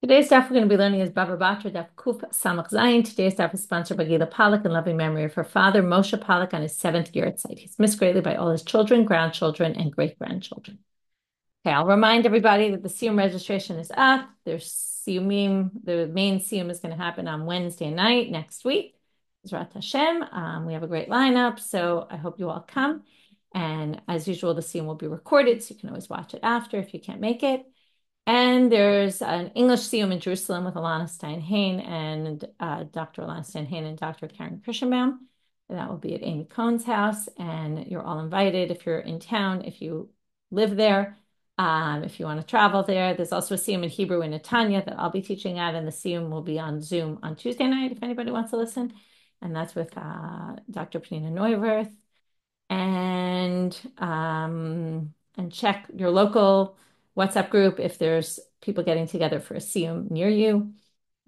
Today's stuff we're going to be learning is Bava Batra Daf Kuf Samach Zayin. Today's stuff is sponsored by Gila Pollack in loving memory of her father, Moshe Pollack, on his 7th year at site. He's missed greatly by all his children, grandchildren, and great-grandchildren. Okay, I'll remind everybody that the Siyum registration is up. There's Siyumim, the main Siyum is going to happen on Wednesday night next week. Zrat Hashem. We have a great lineup, so I hope you all come. And as usual, the Siyum will be recorded, so you can always watch it after if you can't make it. And there's an English Siyum in Jerusalem with Alana Stein-Hain and Dr. Alana Stein-Hain and Dr. Karen Krishenbaum. And that will be at Amy Cohn's house. And you're all invited if you're in town, if you live there, if you want to travel there. There's also a Siyum in Hebrew in Netanya that I'll be teaching at. And the Siyum will be on Zoom on Tuesday night if anybody wants to listen. And that's with Dr. Penina Neuwirth. And check your local WhatsApp group if there's people getting together for a Siyum near you.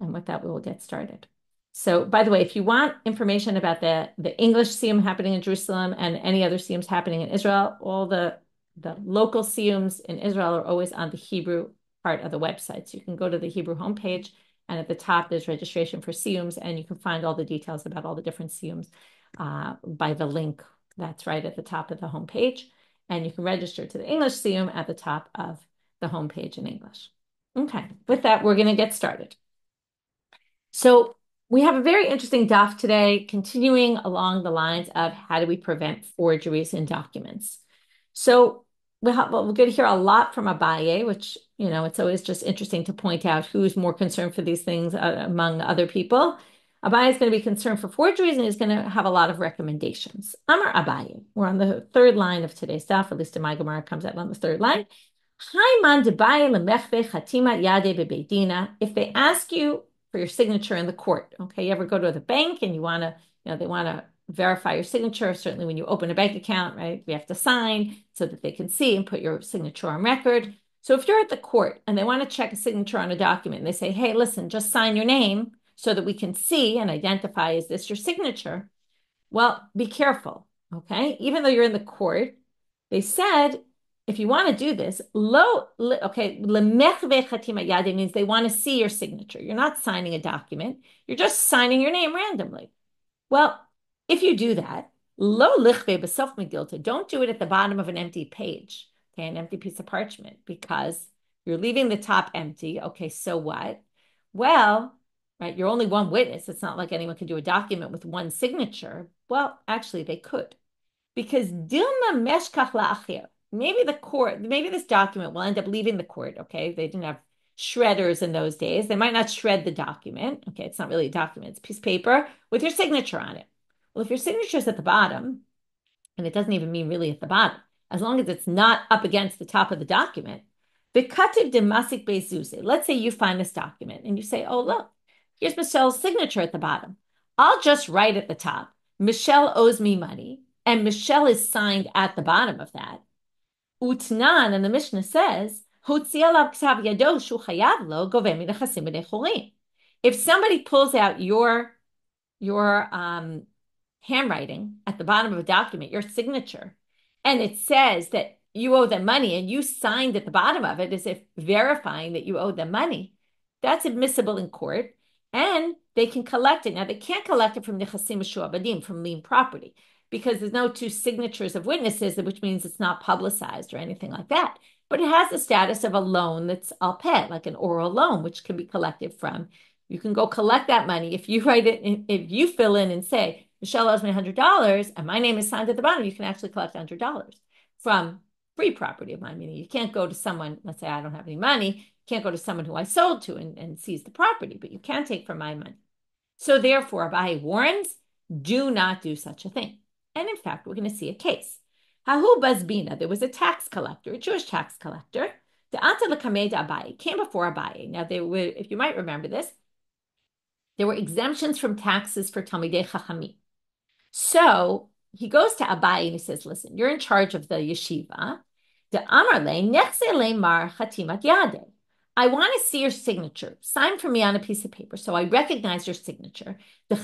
And with that, we will get started. So, by the way, if you want information about the English Siyum happening in Jerusalem and any other Siyums happening in Israel, all the local Siyums in Israel are always on the Hebrew part of the website. So you can go to the Hebrew homepage, and at the top, there's registration for Siyums, and you can find all the details about all the different Siyums by the link that's right at the top of the homepage. And you can register to the English Siyum at the top of the homepage in English. Okay, with that, we're going to get started. So we have a very interesting daf today, continuing along the lines of how do we prevent forgeries in documents. So we're going to hear a lot from Abaye, which, it's always just interesting to point out who's more concerned for these things among other people. Abaye is going to be concerned for forgeries, and he's going to have a lot of recommendations. Amar Abaye, we're on the third line of today's daf, at least in my Gemara, comes out on the third line. If they ask you for your signature in the court, okay, you ever go to the bank and you want to, they want to verify your signature. Certainly when you open a bank account, right, you have to sign so that they can see and put your signature on record. So if you're at the court and they want to check a signature on a document, and they say, hey, listen, just sign your name so that we can see and identify, is this your signature? Well, be careful, okay? Even though you're in the court, they said, if you want to do this, lemech means they want to see your signature. You're not signing a document. You're just signing your name randomly. Well, if you do that, lo lichve b'sof megilta, don't do it at the bottom of an empty page, okay, an empty piece of parchment, because you're leaving the top empty. Okay, so what? Well, right, you're only one witness. It's not like anyone can do a document with one signature. Well, actually, they could, because dilma meshkach la'achir. Maybe this document will end up leaving the court, okay? They didn't have shredders in those days. They might not shred the document. Okay, it's not really a document. It's a piece of paper with your signature on it. Well, if your signature is at the bottom, and it doesn't even mean really at the bottom, as long as it's not up against the top of the document, v'kativ demasik bezuze. Let's say you find this document and you say, oh, look, here's Michelle's signature at the bottom. I'll just write at the top, Michelle owes me money, and Michelle is signed at the bottom of that. Utnan, and the Mishnah says, if somebody pulls out your handwriting at the bottom of a document, your signature, and it says that you owe them money, and you signed at the bottom of it as if verifying that you owe them money, that's admissible in court, and they can collect it. Now, they can't collect it from nechasim mishuabadim, from lien property, because there's no two signatures of witnesses, which means it's not publicized or anything like that. But it has the status of a loan that's al peh, like an oral loan, which can be collected from. You can go collect that money. If you write it, if you fill in and say, Michelle owes me $100, and my name is signed at the bottom, you can actually collect $100 from free property of mine, meaning you can't go to someone, let's say I don't have any money, you can't go to someone who I sold to and seize the property, but you can take from my money. So therefore, Abaye warns, do not do such a thing. And in fact, we're going to see a case. Hahu Bazbina, there was a tax collector, a Jewish tax collector. The Anta L'Kamei Abaye came before Abaye. Now, there were, if you might remember this, there were exemptions from taxes for Talmidei Chachamim. So he goes to Abaye and he says, listen, you're in charge of the yeshiva. The Amar le nechse le mar chatimat yadeh. I want to see your signature. Sign for me on a piece of paper so I recognize your signature. When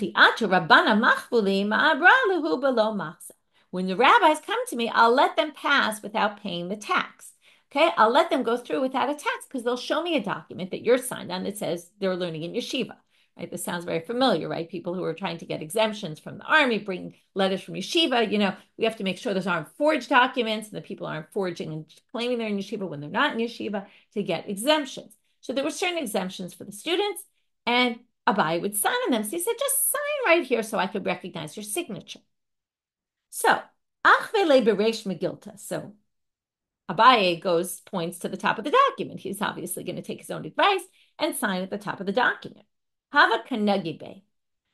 the rabbis come to me, I'll let them pass without paying the tax. Okay, I'll let them go through without a tax because they'll show me a document that you're signed on that says they're learning in yeshiva. Right? This sounds very familiar, right? People who are trying to get exemptions from the army bring letters from yeshiva. We have to make sure those aren't forged documents and the people aren't forging and claiming they're in yeshiva when they're not in yeshiva to get exemptions. So there were certain exemptions for the students, and Abaye would sign on them. So he said, just sign right here so I could recognize your signature. So, Achvele Beresh Megilta. So Abaye points to the top of the document. He's obviously going to take his own advice and sign at the top of the document. Hava Kanagibe.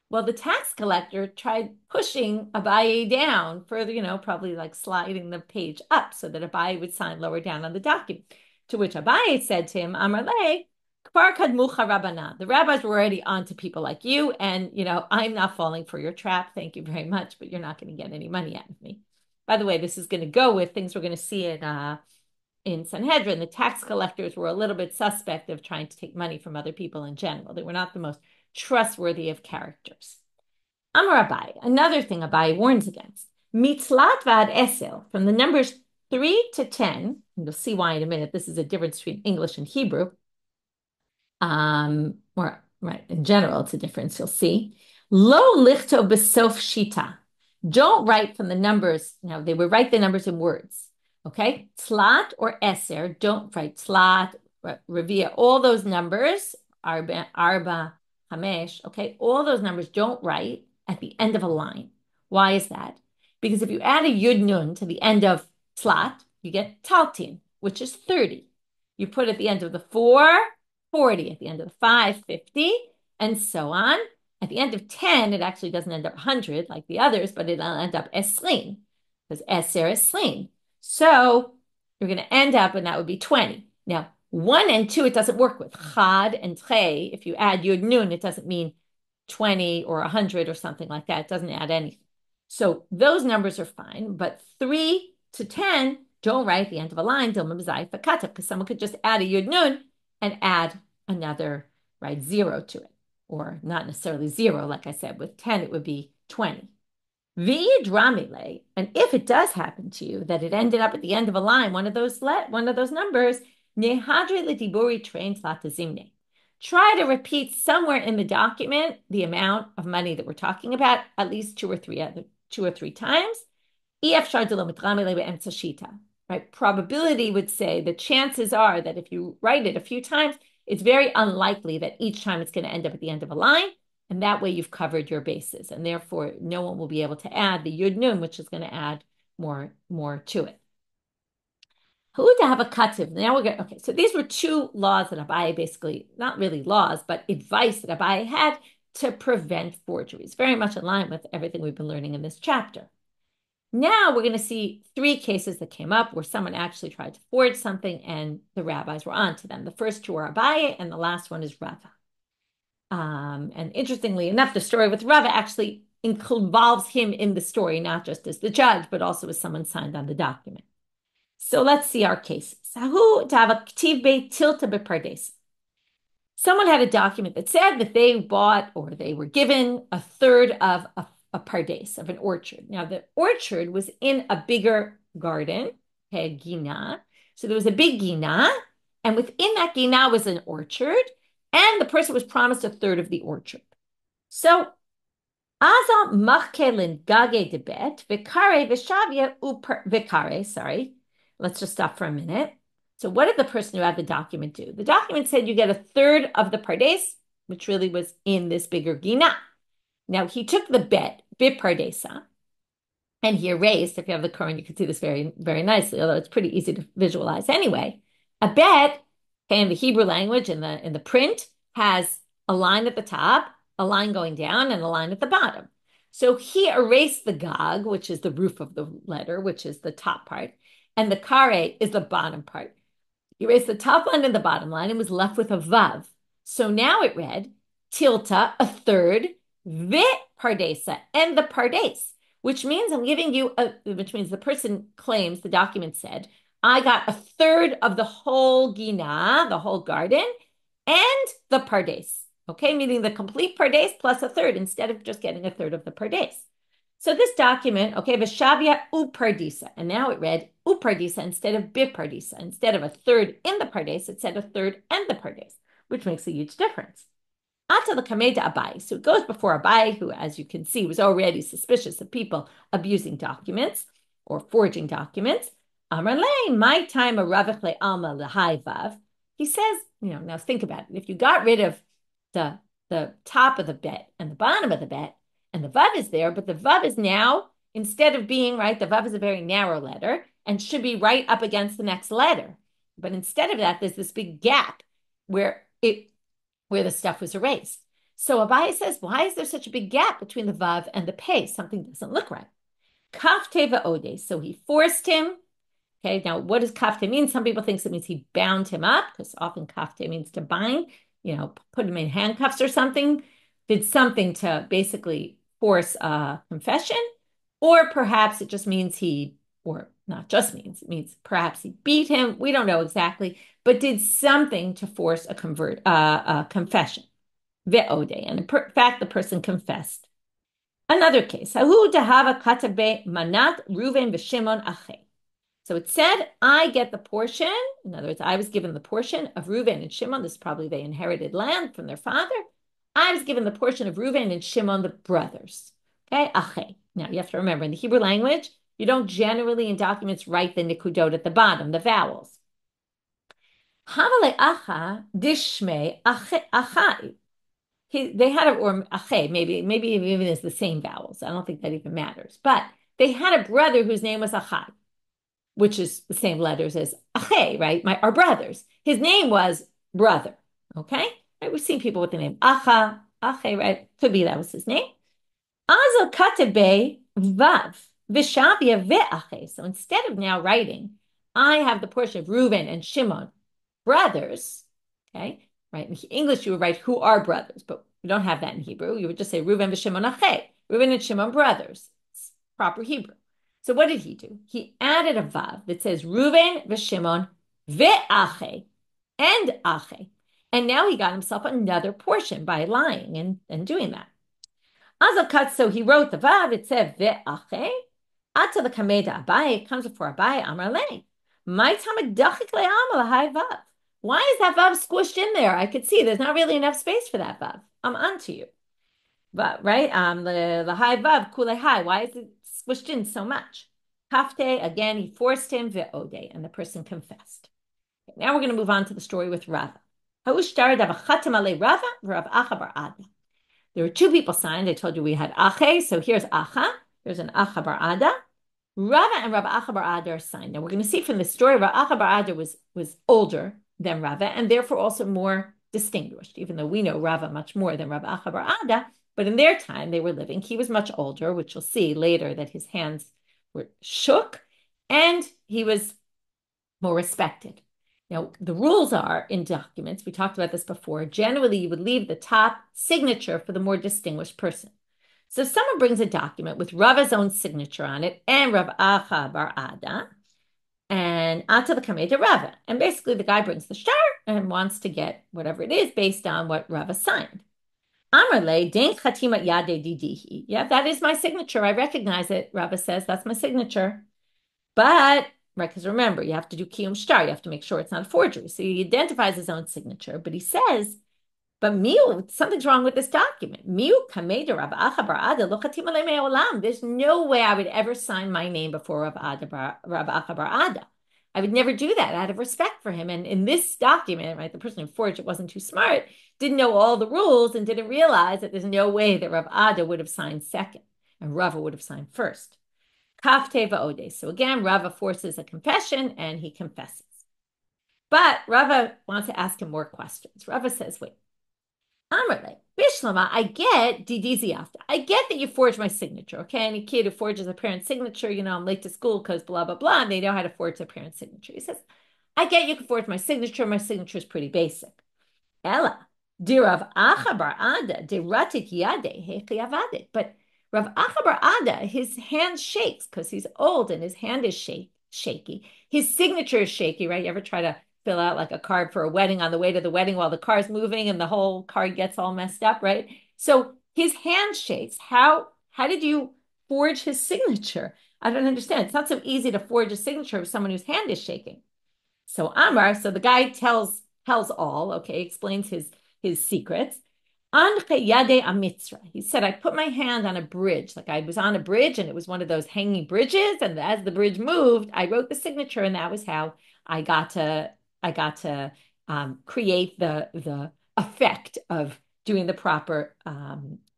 Well, the tax collector tried pushing Abaye down further, probably like sliding the page up so that Abaye would sign lower down on the document. To which Abaye said to him, Amarle, Kfar Kadmucha Rabbana. The rabbis were already on to people like you, and I'm not falling for your trap. Thank you very much, but you're not going to get any money out of me. By the way, this is going to go with things we're going to see in Sanhedrin. The tax collectors were a little bit suspect of trying to take money from other people in general. They were not the most trustworthy of characters. Amar Abaye, another thing Abaye warns against. Mitzlat vad esel, from the numbers 3 to 10, and you'll see why in a minute. This is a difference between English and Hebrew. Or right, in general, it's a difference, you'll see. Lo lichto besof shita. Don't write from the numbers. Now, they would write the numbers in words. Okay? Tzlat or eser, don't write tzlat, revia, all those numbers, arba, hamesh, okay? All those numbers don't write at the end of a line. Why is that? Because if you add a yud nun to the end of tzlat, you get taltin, which is 30. You put at the end of the 4, 40, at the end of the 5, 50, and so on. At the end of 10, it actually doesn't end up 100 like the others, but it'll end up esrin, because eser esrin. So you're going to end up, and that would be 20. Now, 1 and 2, it doesn't work with. Chad and tre, if you add yud nun, it doesn't mean 20 or 100 or something like that. It doesn't add anything. So those numbers are fine, but 3 to 10, don't write at the end of a line, because someone could just add a yud nun and add another, right, 0 to it. Or not necessarily 0, like I said. With 10, it would be 20. V'yidramile, and if it does happen to you that it ended up at the end of a line, one of those numbers, nehadre l'diburi train latazimne. Try to repeat somewhere in the document the amount of money that we're talking about, at least two or three times. Right? Probability would say the chances are that if you write it a few times, it's very unlikely that each time it's going to end up at the end of a line, and that way you've covered your bases, and therefore no one will be able to add the yud nun, which is going to add more to it. Who to have a kativ? Now we're going. Okay, so these were two laws that Abaye basically, not really laws, but advice that Abaye had to prevent forgeries. Very much in line with everything we've been learning in this chapter. Now we're going to see 3 cases that came up where someone actually tried to forge something and the rabbis were on to them. The first 2 are Abaye and the last one is Rava. And interestingly enough, the story with Rava actually involves him in the story, not just as the judge, but also as someone signed on the document. So let's see our cases. Someone had a document that said that they bought or they were given a third of a pardes, of an orchard. Now, the orchard was in a bigger garden, a gina. So there was a big gina, and within that gina was an orchard, and the person was promised a third of the orchard. So, Aza machkelin gage debet, vikare vishavia vikare, sorry. Let's just stop for a minute. So what did the person who had the document do? The document said you get a third of the pardes, which really was in this bigger gina. Now, he took the bet, bit pardesa, and he erased, if you have the Quran, you can see this very, very nicely, although it's pretty easy to visualize anyway. A bet, okay, in the Hebrew language, in the print, has a line at the top, a line going down, and a line at the bottom. So he erased the gag, which is the roof of the letter, which is the top part, and the kare is the bottom part. He erased the top line and the bottom line and was left with a vav. So now it read, tilta, a third, vit pardesa, and the pardes, which means I'm giving you which means the person claims, the document said, I got a third of the whole gina, the whole garden, and the pardes. Okay, meaning the complete pardes plus a third instead of just getting a third of the pardes. So this document, okay, Veshavia upardisa, and now it read upardisa instead of bipardisa. Instead of a third in the pardes, it said a third and the pardes, which makes a huge difference. Ata the kameda Abaye. So it goes before Abaye, who, as you can see, was already suspicious of people abusing documents or forging documents. Amar le, my time a ravichle alma lehai vav. He says, now think about it. If you got rid of the top of the bet and the bottom of the bet, and the vav is there, but the vav is now, instead of being right, the vav is a very narrow letter and should be right up against the next letter. But instead of that, there's this big gap where the stuff was erased. So Abaye says, why is there such a big gap between the vav and the pei? Something doesn't look right. Kaf teva ode. So he forced him. Okay, now what does kafte mean? Some people think it means he bound him up, because often kafte means to bind, put him in handcuffs or something, did something to basically force a confession, or perhaps it just means or not just means, it means perhaps he beat him. We don't know exactly, but did something to force a confession. Ve'ode, and in fact, the person confessed. Another case, Hahu dahava katabe manat Ruven v'Shimon ache. So it said, I get the portion. In other words, I was given the portion of Reuven and Shimon. This is probably they inherited land from their father. I was given the portion of Reuven and Shimon, the brothers. Okay, ache. Now you have to remember, in the Hebrew language, you don't generally in documents write the nikudot at the bottom, the vowels. Havale acha dishme achai. They had or ache, maybe it even is the same vowels. I don't think that even matters. But they had a brother whose name was Achai, which is the same letters as Ache, right? Our brothers. His name was brother. Okay? Right? We've seen people with the name Acha, Ache, right? Could be that was his name. Azel katebe vav vishavia ve'ache. So instead of now writing, I have the portion of Reuben and Shimon, brothers. Okay? Right? In English, you would write who are brothers, but we don't have that in Hebrew. You would just say Reuben v'Shimon ache. Reuben and Shimon brothers. It's proper Hebrew. So what did he do? He added a vav that says Reuven v'Shimon ve'ache and ache. And now he got himself another portion by lying and doing that. Azakat, so he wrote the vav, it said ve'ache. Ata the kameda Abaye, it comes before Abaye, Amar le. My tamadachik le'amal hai vav. Why is that vav squished in there? I could see there's not really enough space for that vav. I'm onto you. But right, the high vav kule high. Why is it squished in so much? Kafte, again, he forced him ve'ode, and the person confessed. Okay, now we're going to move on to the story with Rava. Rava, Rav Acha bar Ada. There were two people signed. I told you we had Ache, so here's Acha. There's an Acha bar Ada. Rava and Rav Acha bar Ada are signed. Now we're going to see from this story, Rav Acha bar Ada was older than Rava, and therefore also more distinguished, even though we know Rava much more than Rav Acha bar Ada. But in their time, they were living. He was much older, which you'll see later that his hands were shook, and he was more respected. Now, the rules are in documents, we talked about this before, generally you would leave the top signature for the more distinguished person. So if someone brings a document with Rava's own signature on it and Rav Acha bar Ada, and Ata the Kameda Rava, and basically the guy brings the shtar and wants to get whatever it is based on what Rava signed. Amarle, den chatimat yade didihi. Yeah, that is my signature. I recognize it. Rava says that's my signature. But, right, because remember, you have to do kiyum shtar. You have to make sure it's not a forgery. So he identifies his own signature, but he says, but something's wrong with this document. Kameda Rav Acha bar Ada lo chatim alei me'olam. There's no way I would ever sign my name before Rav Acha bar Ada. I would never do that out of respect for him. And in this document, right, the person who forged it wasn't too smart, didn't know all the rules, and didn't realize that there's no way that Rav Ada would have signed second, and Rava would have signed first. Kaf teva ode. So again, Rava forces a confession, and he confesses. But Rava wants to ask him more questions. Rava says, wait, Amrle, Bishlama, I get didiziafta. I get that you forged my signature, okay? Any kid who forges a parent's signature, I'm late to school because blah, blah, blah, and they know how to forge their parent's signature. He says, I get you can forge my signature. My signature is pretty basic. Ella, di Rav Acha bar Ada, di ratit yade, hechi avadet. But Rav Acha bar Ada, his hand shakes because he's old and his hand is shaky. His signature is shaky, right? You ever try to fill out like a card for a wedding on the way to the wedding while the car's moving and the whole card gets all messed up, right? So his hand shakes. How did you forge his signature. I don't understand. It's not so easy to forge a signature of someone whose hand is shaking. So Amar, so the guy tells all, okay, explains his secrets. He said, I put my hand on a bridge, like I was on a bridge and it was one of those hanging bridges. And as the bridge moved, I wrote the signature, and that was how I got to create the effect of doing the proper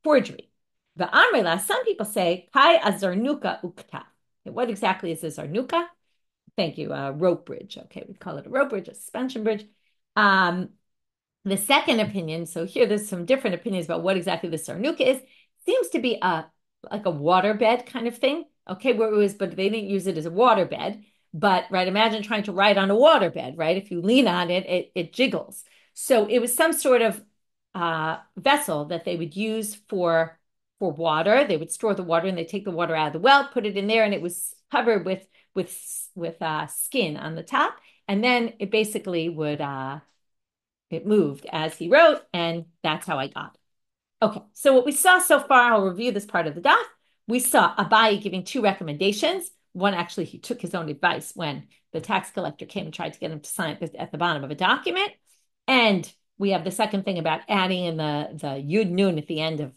forgery. The Amrela, some people say, Kai azarnuka ukta. What exactly is a zarnuka? Thank you, rope bridge. Okay, we call it a rope bridge, a suspension bridge. The second opinion, so here there's some different opinions about what exactly the sarnuka is. Seems to be like a waterbed kind of thing. Okay, where it was, but they didn't use it as a waterbed. But right, imagine trying to write on a waterbed, right? If you lean on it, it jiggles. So it was some sort of vessel that they would use for water. They would store the water, and they take the water out of the well, put it in there, and it was covered with skin on the top, and then it basically would it moved as he wrote, and that's how I got it. Okay, so what we saw so far, I'll review this part of the daf. We saw Abaye giving two recommendations. One, actually, he took his own advice when the tax collector came and tried to get him to sign at the bottom of a document. And we have the second thing about adding in the yud nun at the end of,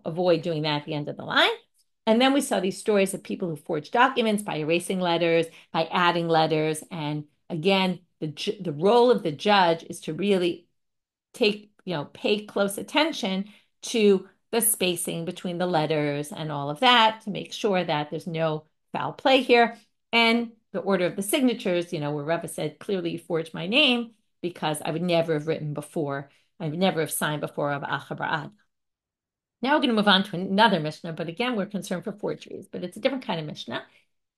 avoid doing that at the end of the line. And then we saw these stories of people who forge documents by erasing letters, by adding letters. And again, the role of the judge is to really pay close attention to the spacing between the letters and all of that to make sure that there's no foul play here. And the order of the signatures, where Rava said, clearly you forged my name because I would never have written before. I would never have signed before Rav Acha. Now we're going to move on to another Mishnah, but again, we're concerned for forgeries, but it's a different kind of Mishnah.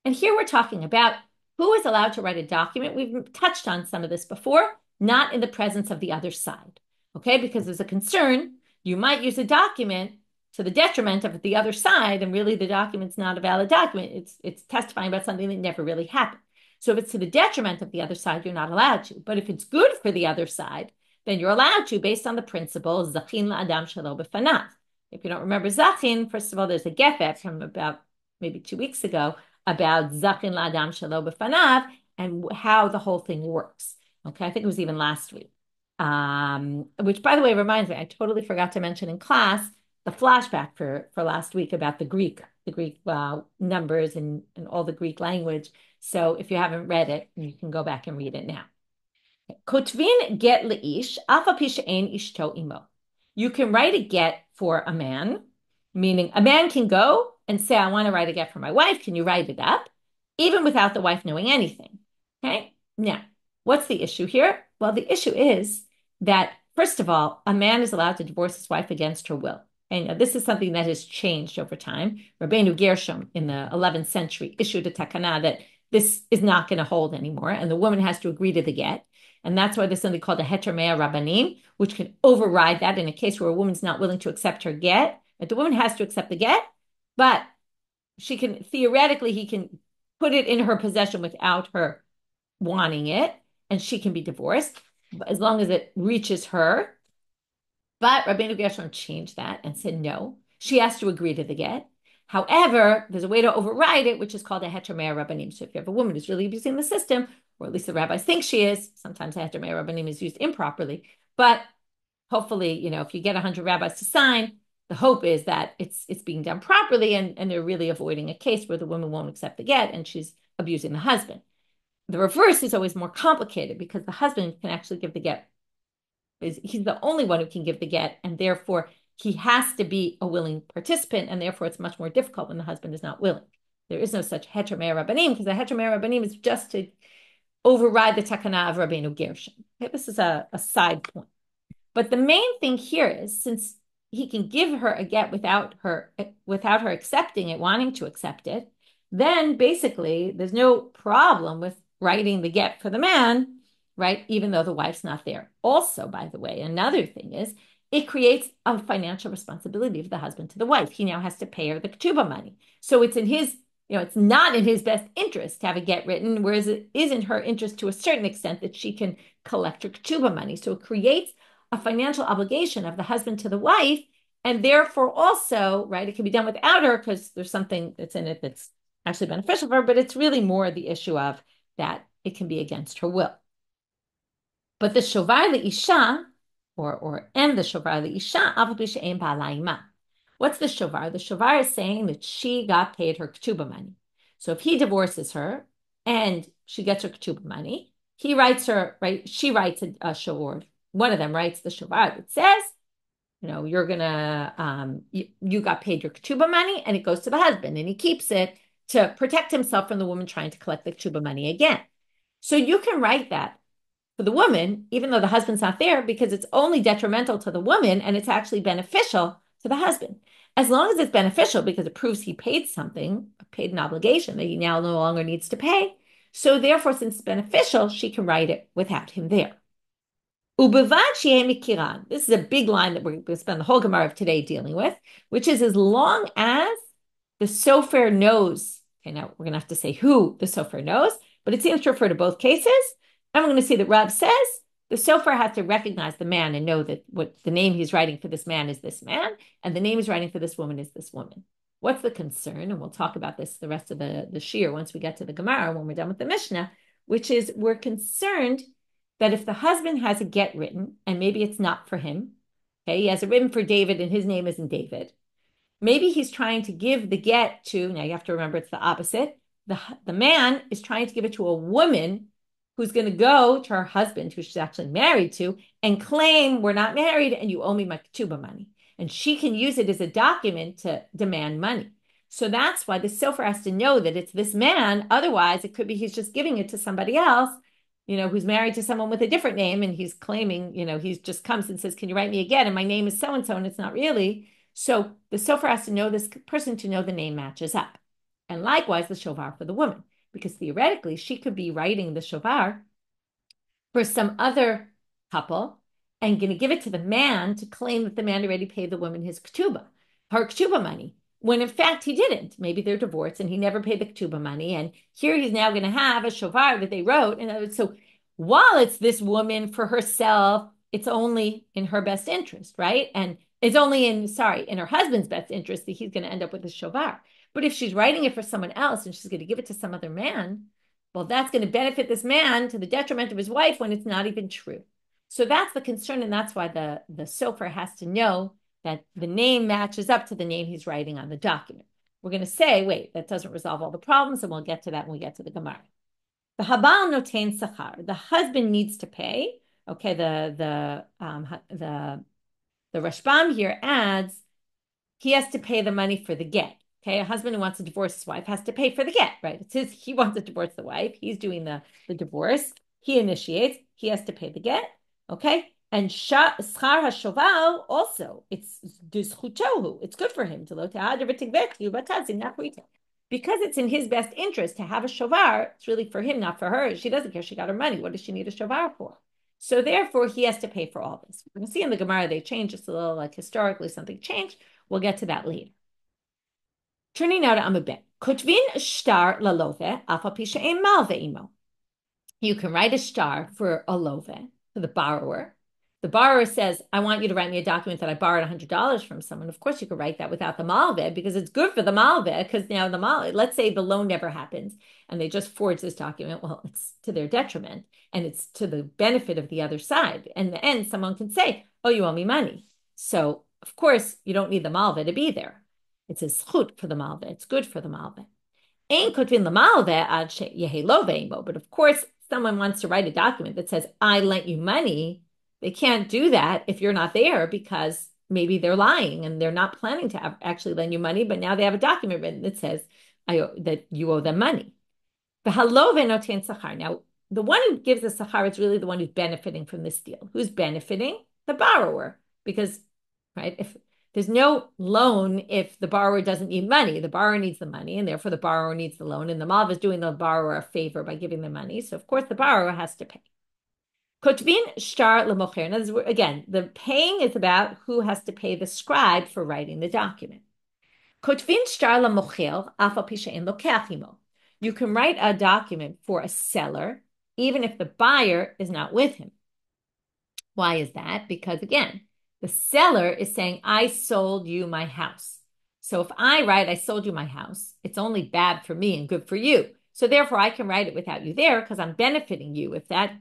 And here we're talking about who is allowed to write a document. We've touched on some of this before, not in the presence of the other side, okay? Because there's a concern, you might use a document to the detriment of the other side, and really the document's not a valid document. It's testifying about something that never really happened. So if it's to the detriment of the other side, you're not allowed to. But if it's good for the other side, then you're allowed to, based on the principle, zachin la'adam shelo b'fanav. If you don't remember zachin, first of all, there's a gefet from about maybe 2 weeks ago about zachin la'adam shelo b'fanav and how the whole thing works. Okay, I think it was even last week. Which, by the way, reminds me, I totally forgot to mention in class the flashback for last week about the Greek numbers and all the Greek language. So if you haven't read it, you can go back and read it now. Kotvin get leish afa pi she'ein ishto imo. You can write a get for a man, meaning a man can go and say, I want to write a get for my wife. Can you write it up? Even without the wife knowing anything. Okay. Now, what's the issue here? Well, the issue is that, first of all, a man is allowed to divorce his wife against her will. And this is something that has changed over time. Rabbeinu Gershom in the 11th century issued a takana that this is not going to hold anymore, and the woman has to agree to the get. And that's why there's something called a heter mea rabbanim, which can override that in a case where a woman's not willing to accept her get. But the woman has to accept the get, but she can, theoretically, he can put it in her possession without her wanting it, and she can be divorced as long as it reaches her. But Rabbeinu Gershom changed that and said, no, she has to agree to the get. However, there's a way to override it, which is called a heter mea rabbanim. So if you have a woman who's really abusing the system, or at least the rabbis think she is, sometimes a heter mea rabbanim is used improperly, but hopefully, if you get 100 rabbis to sign, the hope is that it's being done properly, and they're really avoiding a case where the woman won't accept the get and she's abusing the husband. The reverse is always more complicated because the husband can actually give the get. He's the only one who can give the get, and therefore he has to be a willing participant, and therefore it's much more difficult when the husband is not willing. There is no such heter mea rabbanim, because the heter mea rabbanim is just to override the takana of Rabbeinu Gershom. Okay, this is a side point. But the main thing here is, since he can give her a get without her accepting it, wanting to accept it, then basically there's no problem with writing the get for the man, right? Even though the wife's not there. Also, by the way, another thing is it creates a financial responsibility of the husband to the wife. He now has to pay her the ketubah money. So it's in his, it's not in his best interest to have a get written, whereas it is in her interest to a certain extent that she can collect her ketubah money. So it creates a financial obligation of the husband to the wife, And therefore also, right, it can be done without her because there's something that's in it that's actually beneficial for her, but it's really more the issue of that it can be against her will. But the shovar leisha, and the shovar leisha, aval pi she'ein ba'ala ima. What's the shovar? The shovar is saying that she got paid her ketubah money. So if he divorces her and she gets her ketubah money, he writes her, right? She writes a shiur. One of them writes the shovar that says, you're gonna, you got paid your ketubah money, and it goes to the husband, and he keeps it to protect himself from the woman trying to collect the ketubah money again. So you can write that for the woman, even though the husband's not there, because it's only detrimental to the woman and it's actually beneficial to the husband. As long as it's beneficial because it proves he paid something, paid an obligation that he now no longer needs to pay. So therefore, since it's beneficial, she can write it without him there. This is a big line that we're going to spend the whole Gemara of today dealing with, which is as long as the sofer knows. Okay, now we're going to have to say who the sofer knows, but it seems to refer to both cases. And we're going to see that Rav says the sofer has to recognize the man and know that what the name he's writing for this man is this man, and the name he's writing for this woman is this woman. What's the concern? And we'll talk about this the rest of the Shiur once we get to the Gemara when we're done with the Mishnah, which is we're concerned that if the husband has a get written, and maybe it's not for him, okay, he has it written for David and his name isn't David. Maybe he's trying to give the get to, now you have to remember it's the opposite. The man is trying to give it to a woman who's going to go to her husband, who she's actually married to, and claim we're not married and you owe me my ketubah money. And she can use it as a document to demand money. So that's why the sofer has to know that it's this man. Otherwise, it could be he's just giving it to somebody else, who's married to someone with a different name, and he's claiming, he just comes and says, can you write me again? And my name is so-and-so, and it's not really. So the sofer has to know this person to know the name matches up. And likewise, the shovar for the woman, because theoretically, she could be writing the shovar for some other couple and going to give it to the man to claim that the man already paid the woman her ketubah money, when in fact he didn't. Maybe they're divorced and he never paid the ketubah money. And here he's now going to have a shovar that they wrote. And so while it's this woman for herself, it's only in her best interest, right? And it's only in her husband's best interest that he's going to end up with a shovar. But if she's writing it for someone else and she's going to give it to some other man, well, that's going to benefit this man to the detriment of his wife when it's not even true. So that's the concern, and that's why the sofer has to know that the name matches up to the name he's writing on the document. We're going to say, wait, that doesn't resolve all the problems, and we'll get to that when we get to the Gemara. The habal notein sachar, the husband needs to pay. Okay, the Rashbam here adds he has to pay the money for the get. Okay, a husband who wants to divorce his wife has to pay for the get, right? He wants to divorce the wife. He's doing the divorce. He initiates. He has to pay the get. Okay, and schar hashoval also. It's dizchutohu. It's good for him because it's in his best interest to have a shovar. It's really for him, not for her. She doesn't care. She got her money. What does she need a shovar for? So therefore, he has to pay for all this. We're going to see in the Gemara they changed just a little, like historically something changed. We'll get to that later. Turning now to Abaye. Kotvin shtar lalove afa pisha ein malve imo. You can write a shtar for a love, for the borrower. The borrower says, I want you to write me a document that I borrowed $100 from someone. Of course, you could write that without the malve because it's good for the malve, because now the malve, let's say the loan never happens and they just forge this document. Well, it's to their detriment and it's to the benefit of the other side. In the end, someone can say, oh, you owe me money. So, of course, you don't need the malve to be there. It's a zchut for the malve. It's good for the malve. Ein kotvin the malve ad sheyehi love imo. But of course, someone wants to write a document that says, I lent you money. They can't do that if you're not there because maybe they're lying and they're not planning to actually lend you money, but now they have a document written that says that you owe them money. Now, the one who gives the sachar is really the one who's benefiting from this deal. Who's benefiting? The borrower. Because, right, if there's no loan if the borrower doesn't need money. The borrower needs the money, and therefore the borrower needs the loan. And the malva is doing the borrower a favor by giving the money. So, of course, the borrower has to pay. Kotvin shtar lemocher. Again, the paying is about who has to pay the scribe for writing the document. Kotvin shtar lemocher afa pisha ein lokeach imo. You can write a document for a seller, even if the buyer is not with him. Why is that? Because, again, The seller is saying, I sold you my house. So if I write, I sold you my house, it's only bad for me and good for you. So therefore I can write it without you there because I'm benefiting you. If I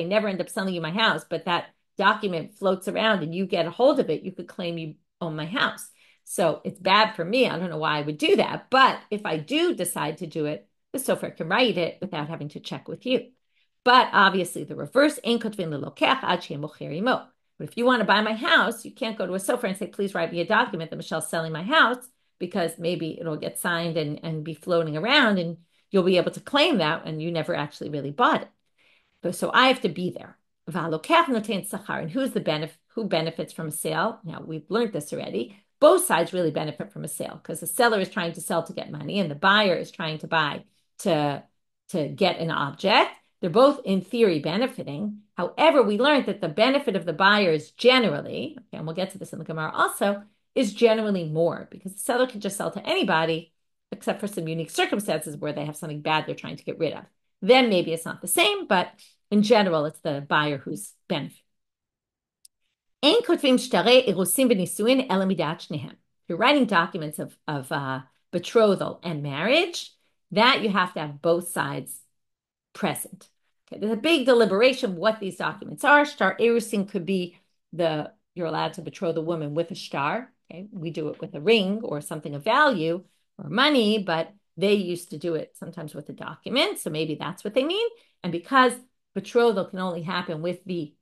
never end up selling you my house, but that document floats around and you get a hold of it, you could claim you own my house. So it's bad for me. I don't know why I would do that. But if I do decide to do it, the sofer can write it without having to check with you. But obviously the reverse, but if you want to buy my house, you can't go to a sofer and say, please write me a document that Michelle's selling my house, because maybe it'll get signed and be floating around and you'll be able to claim that and you never actually really bought it. So I have to be there. And who benefits from a sale? Now we've learned this already. Both sides really benefit from a sale because the seller is trying to sell to get money and the buyer is trying to buy to get an object. They're both in theory benefiting. However, we learned that the benefit of the buyers generally, okay, and we'll get to this in the Gemara also, is generally more because the seller can just sell to anybody except for some unique circumstances where they have something bad they're trying to get rid of. Then maybe it's not the same, but in general, it's the buyer who's benefiting. If you're writing documents of betrothal and marriage, that you have to have both sides present. Okay, there's a big deliberation what these documents are. Shtar erusin could be you're allowed to betroth a woman with a shtar. Okay, we do it with a ring or something of value or money, but they used to do it sometimes with a document. So maybe that's what they mean. And because betrothal can only happen with the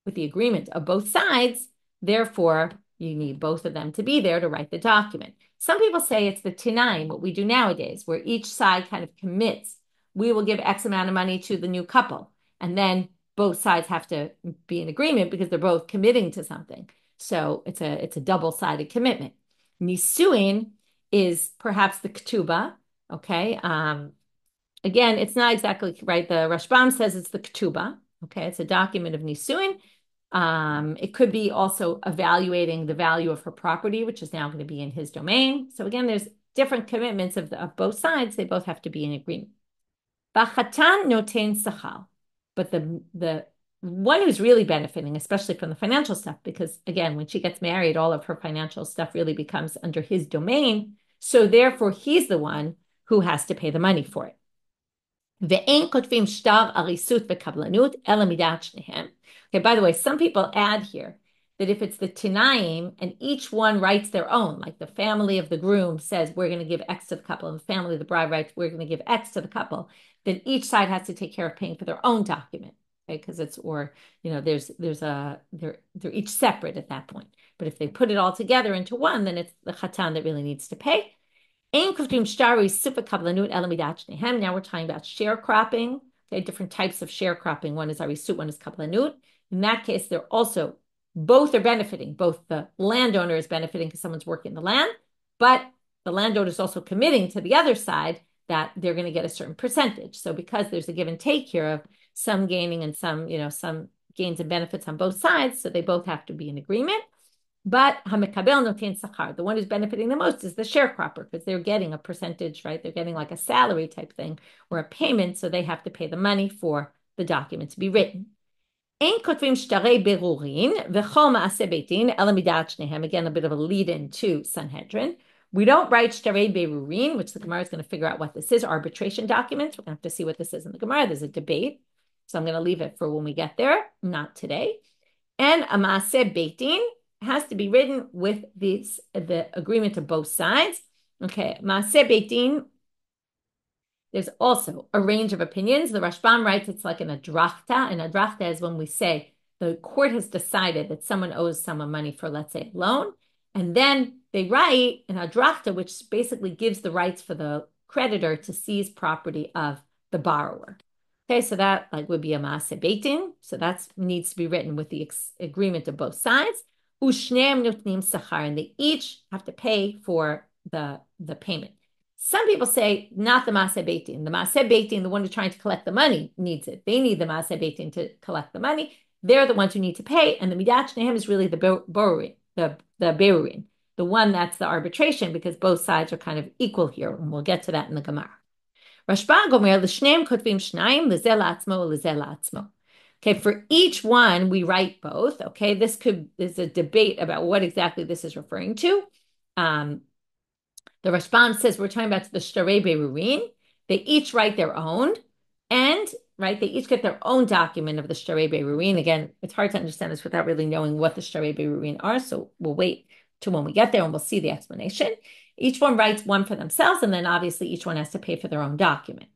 agreement of both sides, therefore you need both of them to be there to write the document. Some people say it's the tinaim, what we do nowadays, where each side kind of commits. We will give X amount of money to the new couple. And then both sides have to be in agreement because they're both committing to something. So it's a double-sided commitment. Nisuin is perhaps the ketubah. Okay. Again, it's not exactly right. The Rashbam says it's the ketubah. Okay. It's a document of nisuin. It could be also evaluating the value of her property, which is now going to be in his domain. So again, there's different commitments of both sides. They both have to be in agreement. Bachatan noten sachal, but the one who's really benefiting, especially from the financial stuff, because again, when she gets married, all of her financial stuff really becomes under his domain. So therefore, he's the one who has to pay the money for it. Okay, by the way, some people add here that if it's the tinaim and each one writes their own, like the family of the groom says, we're going to give X to the couple, and the family of the bride writes, we're going to give X to the couple, then each side has to take care of paying for their own document. Okay, because they're each separate at that point. But if they put it all together into one, then it's the chatan that really needs to pay. Now we're talking about sharecropping. Okay, different types of sharecropping. One is arisut, one is kablanut. In that case, both are benefiting. Both the landowner is benefiting because someone's working the land, but the landowner is also committing to the other side that they're going to get a certain percentage. So because there's a give and take here of some gaining and some gains and benefits on both sides, so they both have to be in agreement. But hamekabel noten sachar, the one who's benefiting the most is the sharecropper because they're getting a percentage, right? They're getting like a salary type thing or a payment, so they have to pay the money for the document to be written. Again, a bit of a lead-in to Sanhedrin. We don't write shtarei berurin, which the Gemara is going to figure out what this is, arbitration documents. We're going to have to see what this is in the Gemara. There's a debate. So I'm going to leave it for when we get there, not today. And a maaseh beitin has to be written with the agreement of both sides. Okay, maaseh beitin, there's also a range of opinions. The Rashbam writes it's like an adrachta. An adrachta is when we say the court has decided that someone owes someone money for, let's say, a loan. And then they write an adrachta, which basically gives the rights for the creditor to seize property of the borrower. Okay, so that would be a maaseh beitin. So that needs to be written with the agreement of both sides. Ushneim notnim sachar, and they each have to pay for the payment. Some people say not the maaseh beitin. The maaseh beitin, the one who's trying to collect the money, needs it. They need the maaseh beitin to collect the money. They're the ones who need to pay, and the midat shnehem is really the berurin, the one that's the arbitration, because both sides are kind of equal here, and we'll get to that in the Gemara. Rashbam gomer l'shneim kotvim shnayim lezeh la'atzmo lezeh la'atzmo. Okay, for each one, we write both. Okay, there's a debate about what exactly this is referring to. Um, the response says we're talking about the Shtarei Berurin. They each write their own, and right, they each get their own document of the Shtarei Berurin. Again, it's hard to understand this without really knowing what the Shtarei Berurin are, so we'll wait till when we get there and we'll see the explanation. Each one writes one for themselves, and then obviously each one has to pay for their own document.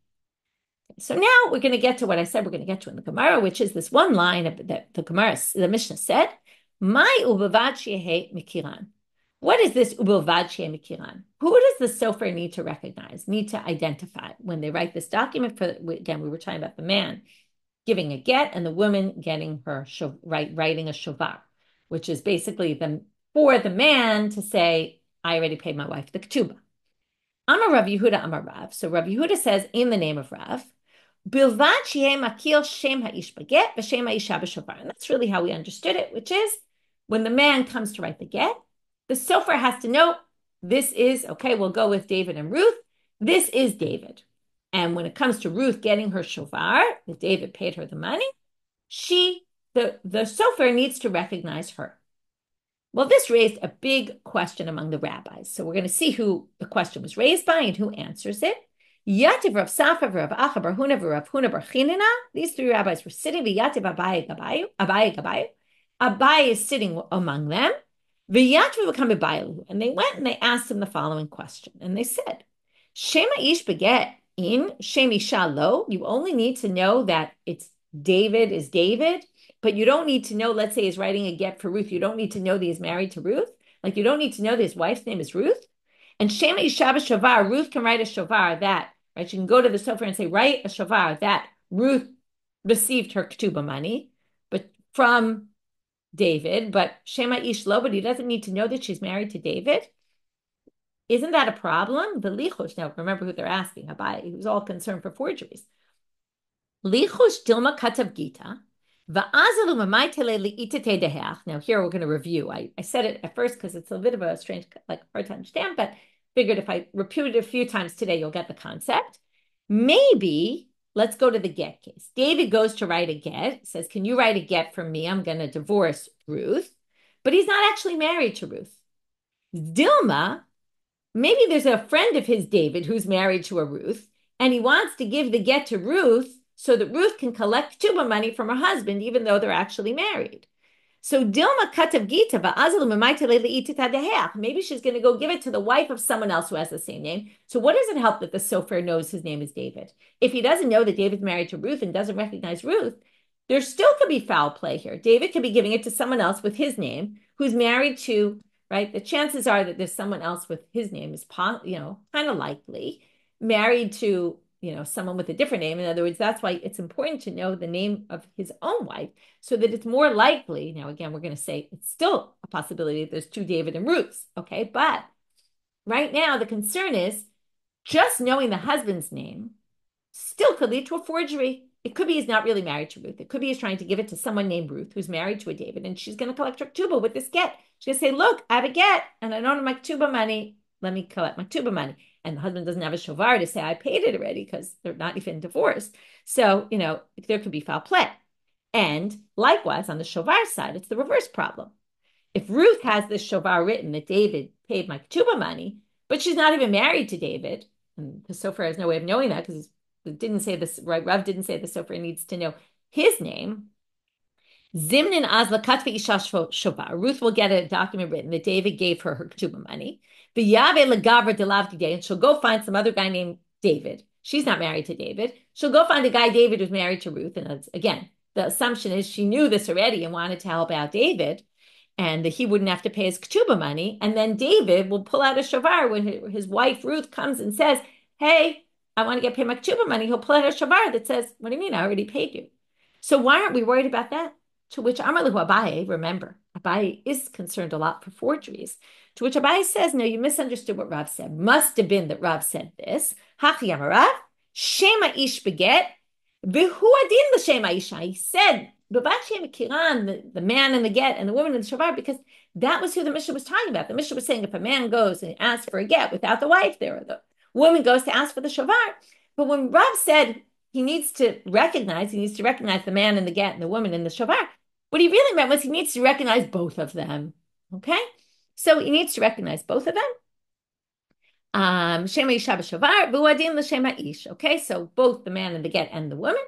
So now we're going to get to what I said we're going to get to in the Gemara, which is this one line that the Gemara, the Mishnah said, "My ubavad shehe mikiran." What is this ubavad shehe mikiran? Who does the sofer need to recognize, need to identify when they write this document? Again, we were talking about the man giving a get and the woman getting her writing a shovar, which is basically for the man to say, "I already paid my wife the ketubah." Amar Rav Yehuda Amar Rav. So Rav Yehuda says in the name of Rav, Bilvad shehem akil shem ha'ish baget v'shem ha'isha b'shovar. And that's really how we understood it, which is when the man comes to write the get, the sofer has to know this is, okay, we'll go with David and Ruth. This is David. And when it comes to Ruth getting her shofar, that David paid her the money, the sofer needs to recognize her. Well, this raised a big question among the rabbis. So we're going to see who the question was raised by and who answers it. Yativ Rav Safa, Rav Acha, Bar Huna, Rav Huna Bar Chinina. These three rabbis were sitting. Yativ Abaye. Abaye is sitting among them. V'yatvu v'kam Abaye, and they went and they asked him the following question, and they said, "Shema ish beget in shem isha lo." You only need to know that it's David is David, but you don't need to know. Let's say he's writing a get for Ruth. You don't need to know that he's married to Ruth. Like you don't need to know that his wife's name is Ruth. And Shema isha b'shovar. Ruth can write a shovar that. Right? She can go to the sofer and say, write a shovar that Ruth received her ketubah money, but from David, but Shema ish lo, but he doesn't need to know that she's married to David. Isn't that a problem? The lichush, now remember who they're asking, Abaye, who's all concerned for forgeries. Lichush dilma katav gita, va'azalu mamai tele li'itete deheach. Now here we're going to review. I said it at first because it's a bit of a strange, like hard to understand, but figured if I repeat it a few times today, you'll get the concept. Maybe let's go to the get case. David goes to write a get, says, "Can you write a get for me? I'm going to divorce Ruth." But he's not actually married to Ruth. Dilma, maybe there's a friend of his, David, who's married to a Ruth, and he wants to give the get to Ruth so that Ruth can collect ketubah money from her husband, even though they're actually married. So Dilma katav gita va'azalu. Maybe she's going to go give it to the wife of someone else who has the same name. So what does it help that the sofer knows his name is David? If he doesn't know that David's married to Ruth and doesn't recognize Ruth, there still could be foul play here. David could be giving it to someone else with his name who's married to, right? The chances are that there's someone else with his name is, kind of likely, married to someone with a different name. In other words, that's why it's important to know the name of his own wife so that it's more likely. Now, again, we're going to say it's still a possibility that there's two David and Ruths, okay? But right now, the concern is just knowing the husband's name still could lead to a forgery. It could be he's not really married to Ruth. It could be he's trying to give it to someone named Ruth who's married to a David, and she's going to collect her ketubah with this get. She's going to say, look, I have a get, and I don't have my ketubah money. Let me collect my ketubah money. And the husband doesn't have a shovar to say, I paid it already, because they're not even divorced. So, there could be foul play. And likewise, on the shovar side, it's the reverse problem. If Ruth has this shovar written that David paid my ketubah money, but she's not even married to David, and the sofer has no way of knowing that because it didn't say this, right? Rav didn't say the sofer needs to know his name. Zimnin azla katvi isha shovar. Ruth will get a document written that David gave her ketubah money. And she'll go find some other guy named David. She's not married to David. She'll go find a guy, David, who's married to Ruth. And again, the assumption is she knew this already and wanted to help out David, and that he wouldn't have to pay his ketubah money. And then David will pull out a shovar when his wife Ruth comes and says, hey, I want to get paid my ketubah money. He'll pull out a shovar that says, what do you mean? I already paid you. So why aren't we worried about that? To which Amar lahu Abaye, remember, Abaye is concerned a lot for forgeries. To which Abaye says, no, you misunderstood what Rav said. Must have been that Rav said this. Hachi Amar Rav, Shema ish beget, v'hu adin l'shema isha. He said, the man in the get and the woman in the shovar, because that was who the Mishnah was talking about. The Mishnah was saying if a man goes and asks for a get without the wife there, or the woman goes to ask for the shovar. But when Rav said he needs to recognize the man in the get and the woman in the shofar. What he really meant was he needs to recognize both of them. Okay? So he needs to recognize both of them. Shema Isha b'shovar, v'uadin l'shema ish. Okay, so both the man in the get and the woman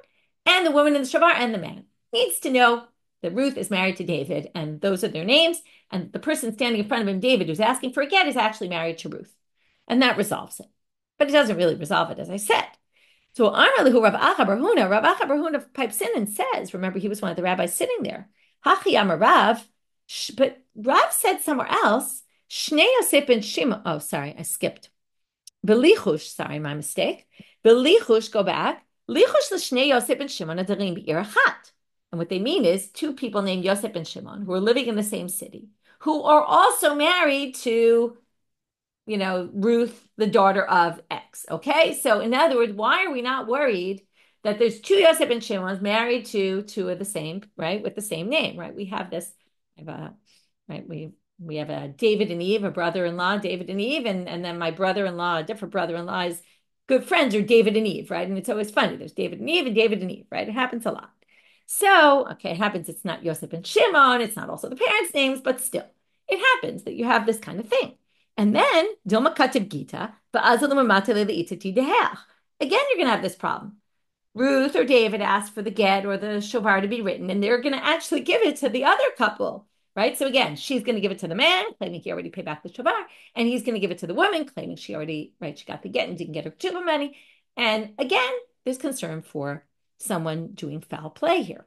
in the shovar and the man needs to know that Ruth is married to David, and those are their names. And the person standing in front of him, David, who's asking for a get, is actually married to Ruth, and that resolves it. But it doesn't really resolve it, as I said. So Amar lehu Rav Acha bar Huna. Rav Acha bar Huna pipes in and says, remember, he was one of the rabbis sitting there. Hachi Amar Rav, but Rav said somewhere else. Shnei Yosef ben Shimon. Oh, sorry, I skipped. Belichush, sorry, my mistake. Belichush, go back. Lichush l'shnei Yosef and Shimon adarim b'ir achat. And what they mean is two people named Yosef and Shimon who are living in the same city, who are also married to, Ruth, the daughter of X. Okay, so in other words, why are we not worried that there's two Yosef and Shimons married to two of the same, right, with the same name, right? We have this, we have a David and Eve, a brother-in-law, David and Eve, and then my brother-in-law, a different brother-in-law's good friends are David and Eve, right? And it's always funny. There's David and Eve, right? It happens a lot. So, okay, it happens. It's not Yosef and Shimon. It's not also the parents' names, but still, it happens that you have this kind of thing. And then, Dilma Katib Gita, again, you're going to have this problem. Ruth or David asked for the get or the shovar to be written, and they're going to actually give it to the other couple. Right? So again, she's going to give it to the man, claiming he already paid back the shovar, and he's going to give it to the woman, claiming she already, she got the get and didn't get her tuba money. And again, there's concern for someone doing foul play here.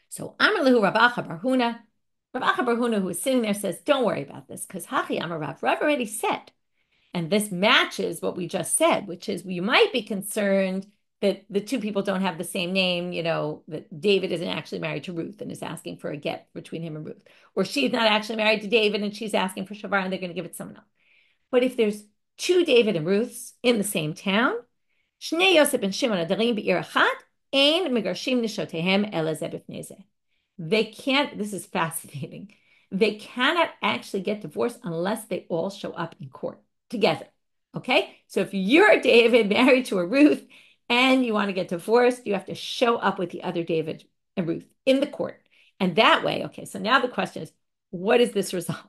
So Amar lehu Rav Acha bar Huna. Rav Acha bar Huna, who is sitting there, says, don't worry about this, because Hachi Amar Rav already said, and this matches what we just said, which is you might be concerned that the two people don't have the same name, that David isn't actually married to Ruth and is asking for a get between him and Ruth. Or she's not actually married to David and she's asking for shovar and they're going to give it to someone else. But if there's two David and Ruths in the same town, Shnei Yosef and Shimon adarim b'ir achat, ein megarshim nishotehem ela ze b'fnei ze. They can't, this is fascinating, they cannot actually get divorced unless they all show up in court together. Okay? So if you're David married to a Ruth, and you want to get divorced, you have to show up with the other David and Ruth in the court. And that way, okay, so now the question is, what is this resolve?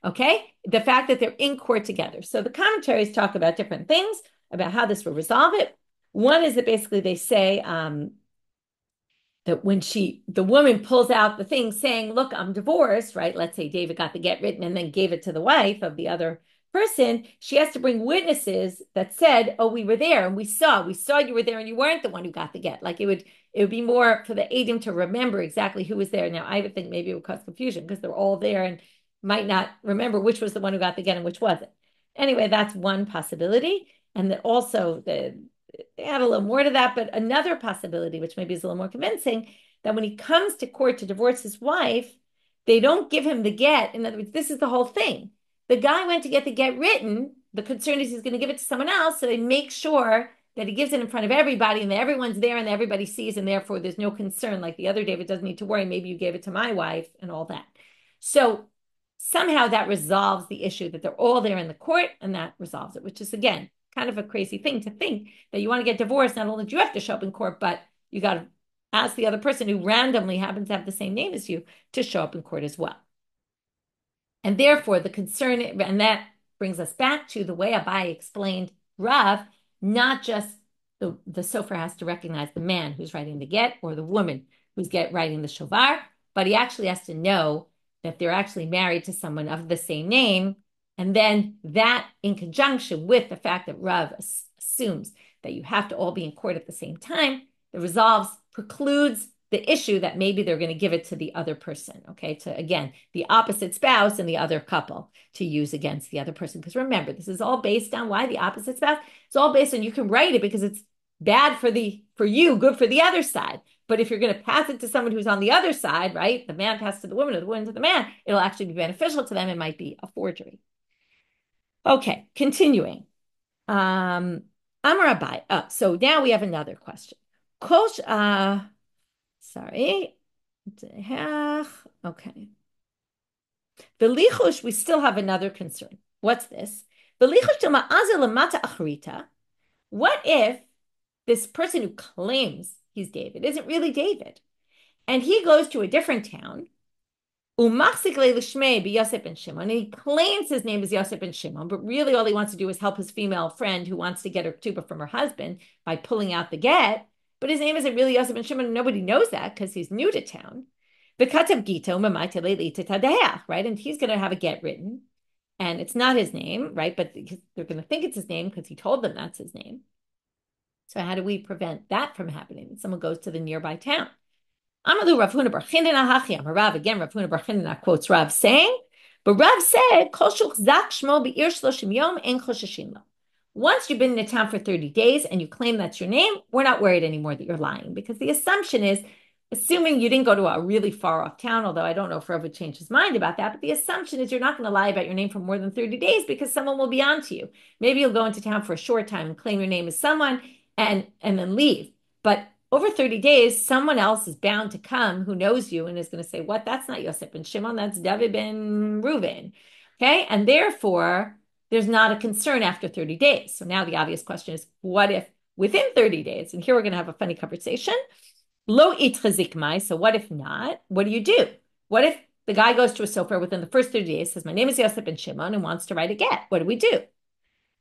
Okay, the fact that they're in court together. So the commentaries talk about different things, about how this will resolve it. One is that basically they say that when the woman pulls out the thing saying, look, I'm divorced, right? Let's say David got the get written and then gave it to the wife of the other person, she has to bring witnesses that said, oh, we were there and we saw you were there and you weren't the one who got the get. Like it would be more for the Adam to remember exactly who was there. Now, I would think maybe it would cause confusion because they're all there and might not remember which was the one who got the get and which wasn't. Anyway, that's one possibility. And that also they add a little more to that, but another possibility, which maybe is a little more convincing, that when he comes to court to divorce his wife, they don't give him the get. In other words, this is the whole thing. The guy went to get the get written. The concern is he's going to give it to someone else. So they make sure that he gives it in front of everybody and that everyone's there and everybody sees. And therefore, there's no concern. Like the other David doesn't need to worry. Maybe you gave it to my wife and all that. So somehow that resolves the issue that they're all there in the court and that resolves it, which is, again, kind of a crazy thing to think that you want to get divorced. Not only do you have to show up in court, but you got to ask the other person who randomly happens to have the same name as you to show up in court as well. And therefore, the concern, and that brings us back to the way Abaye explained Rav, not just the sofer has to recognize the man who's writing the get or the woman who's writing the shovar, but he actually has to know that they're actually married to someone of the same name. And then that, in conjunction with the fact that Rav assumes that you have to all be in court at the same time, it precludes the issue that maybe they're going to give it to the other person, okay, to, again, the opposite spouse and the other couple to use against the other person. Because remember, this is all based on why the opposite spouse, it's all based on, you can write it because it's bad for you, good for the other side. But if you're going to pass it to someone who's on the other side, right, the man passes to the woman or the woman to the man, it'll actually be beneficial to them. It might be a forgery. Okay, continuing. Amar Abaye. Oh, so now we have another question. Sorry. Okay. Belichush, we still have another concern. What's this? What if this person who claims he's David isn't really David. And he goes to a different town. Yosef and Shimon. And he claims his name is Yosef and Shimon, but really all he wants to do is help his female friend who wants to get her ketubah from her husband by pulling out the get. But his name isn't really Yosef and Shimon, and nobody knows that because he's new to town. The Katav Gito, right? And he's going to have a get written. And it's not his name, right? But they're going to think it's his name because he told them that's his name. So how do we prevent that from happening? Someone goes to the nearby town. Amalu Rav Huna bar Chinina Rav again. Rav Huna bar Chinina quotes Rav saying, but Rav said, "Kol zak shmo be'ir shloshim yom ein choshishin lo." Once you've been in a town for 30 days and you claim that's your name, we're not worried anymore that you're lying, because the assumption is, assuming you didn't go to a really far off town, although I don't know if Rav would change his mind about that, but the assumption is you're not going to lie about your name for more than 30 days because someone will be on to you. Maybe you'll go into town for a short time and claim your name as someone and then leave. But over 30 days, someone else is bound to come who knows you and is going to say, what? That's not Yosef ben Shimon, that's David ben Reuven. Okay. And therefore, there's not a concern after 30 days. So now the obvious question is, what if within 30 days, and here we're going to have a funny conversation, lo itchazikmai, so what if not? What do you do? What if the guy goes to a sofer within the first 30 days, says, my name is Yosef ben Shimon, and wants to write a get? What do we do?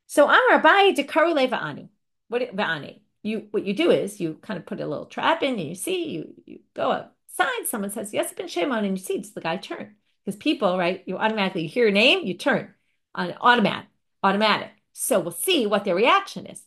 So Amar Abaye dekaru le va'anu. What you do is you kind of put a little trap in, and you see, you go outside, someone says, Yosef ben Shimon, and you see it's the guy turn. Because people, right, you hear a name, you turn on automatic. So we'll see what their reaction is.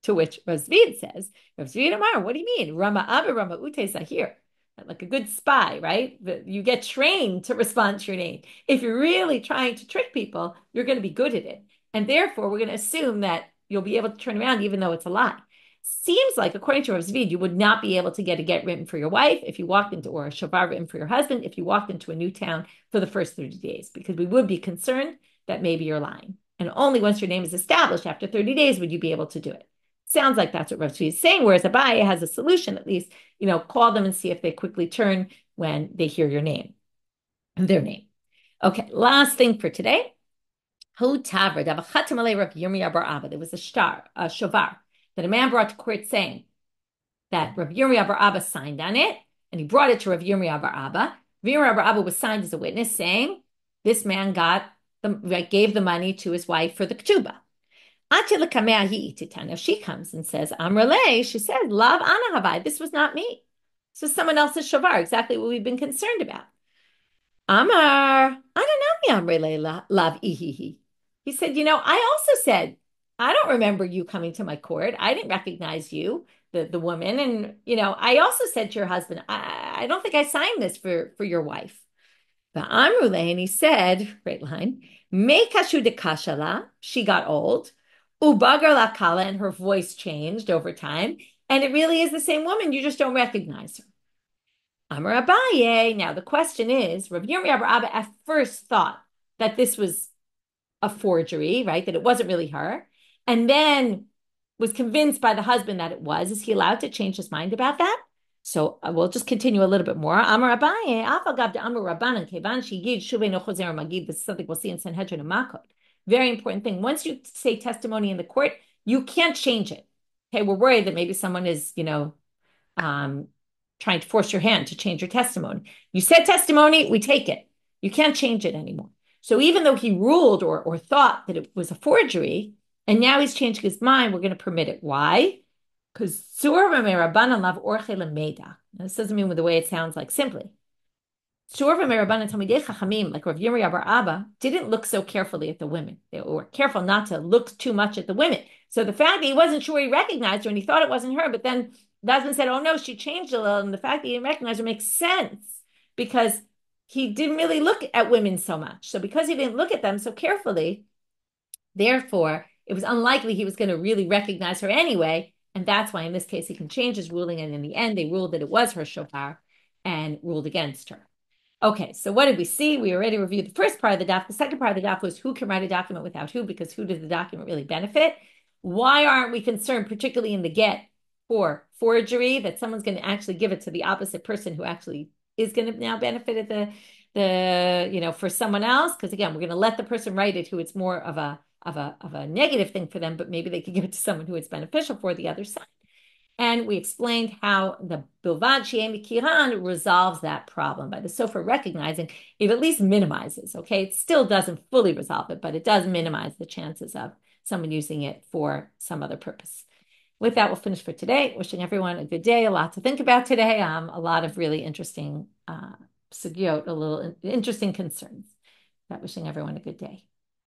To which Rav says, Rav Zvid Amar, what do you mean? Rama Abba, Rama Ute Zahir. Like a good spy, right? You get trained to respond to your name. If you're really trying to trick people, you're going to be good at it. And therefore, we're going to assume that you'll be able to turn around even though it's a lie. Seems like, according to Rav Zvid, you would not be able to get a get written for your wife if you walked into, or a shavar written for your husband if you walked into a new town for the first 30 days, because we would be concerned that maybe you're lying. And only once your name is established after 30 days would you be able to do it. Sounds like that's what Rav Zvid is saying, whereas Abaye has a solution, at least, call them and see if they quickly turn when they hear your name, their name. Okay, last thing for today. There was a shovar that a man brought to court saying that Rav Yirmiyah bar Abba signed on it, and he brought it to Rav Yirmiyah bar Abba. Rav Yirmiyah bar Abba was signed as a witness saying this man gave the money to his wife for the ketubah. Now she comes and says, Amrele, she says, Lav ana havai, this was not me. This was someone else's shavar, exactly what we've been concerned about. Amar, Ananami Amrele Lav ihihi. He said, I also said, I don't remember you coming to my court. I didn't recognize you, the woman. And, I also said to your husband, I don't think I signed this for your wife. The Amrule, and he said, great line, Me kashu de kashala, she got old. Ubagar la kala, and her voice changed over time. And it really is the same woman. You just don't recognize her. Amar Abaye. Now the question is, Rav Yirmiyah bar Abba at first thought that this was a forgery, right? That it wasn't really her. And then was convinced by the husband that it was. Is he allowed to change his mind about that? So we'll just continue a little bit more. Amar Abaye, Afagav de Amar Rabbanan, Kevan Shigid Shuvei no Choser Magid. This is something we'll see in Sanhedrin and Makot. Very important thing. Once you say testimony in the court, you can't change it. Okay, we're worried that maybe someone is, trying to force your hand to change your testimony. You said testimony, we take it. You can't change it anymore. So even though he ruled or thought that it was a forgery, and now he's changing his mind, we're going to permit it. Why? Because this doesn't mean with the way it sounds like simply. Like Rav Yirmiyah bar Abba didn't look so carefully at the women. They were careful not to look too much at the women. So the fact that he wasn't sure he recognized her and he thought it wasn't her, but then the husband said, oh no, she changed a little. And the fact that he didn't recognize her makes sense because he didn't really look at women so much. So because he didn't look at them so carefully, therefore, it was unlikely he was going to really recognize her anyway. And that's why in this case, he can change his ruling. And in the end, they ruled that it was her shofar and ruled against her. Okay, so what did we see? We already reviewed the first part of the daf. The second part of the daf was who can write a document without who, because who does the document really benefit? Why aren't we concerned, particularly in the get for forgery, that someone's going to actually give it to the opposite person who actually is going to now benefit at for someone else? Because again, we're going to let the person write it who it's more of a negative thing for them, but maybe they could give it to someone who it's beneficial for the other side. And we explained how the Bilvad She'em Kiran resolves that problem by the Sofer recognizing it at least minimizes, okay? It still doesn't fully resolve it, but it does minimize the chances of someone using it for some other purpose. With that, we'll finish for today. Wishing everyone a good day, a lot to think about today, a lot of really interesting sugyot, a little interesting concerns. Wishing everyone a good day.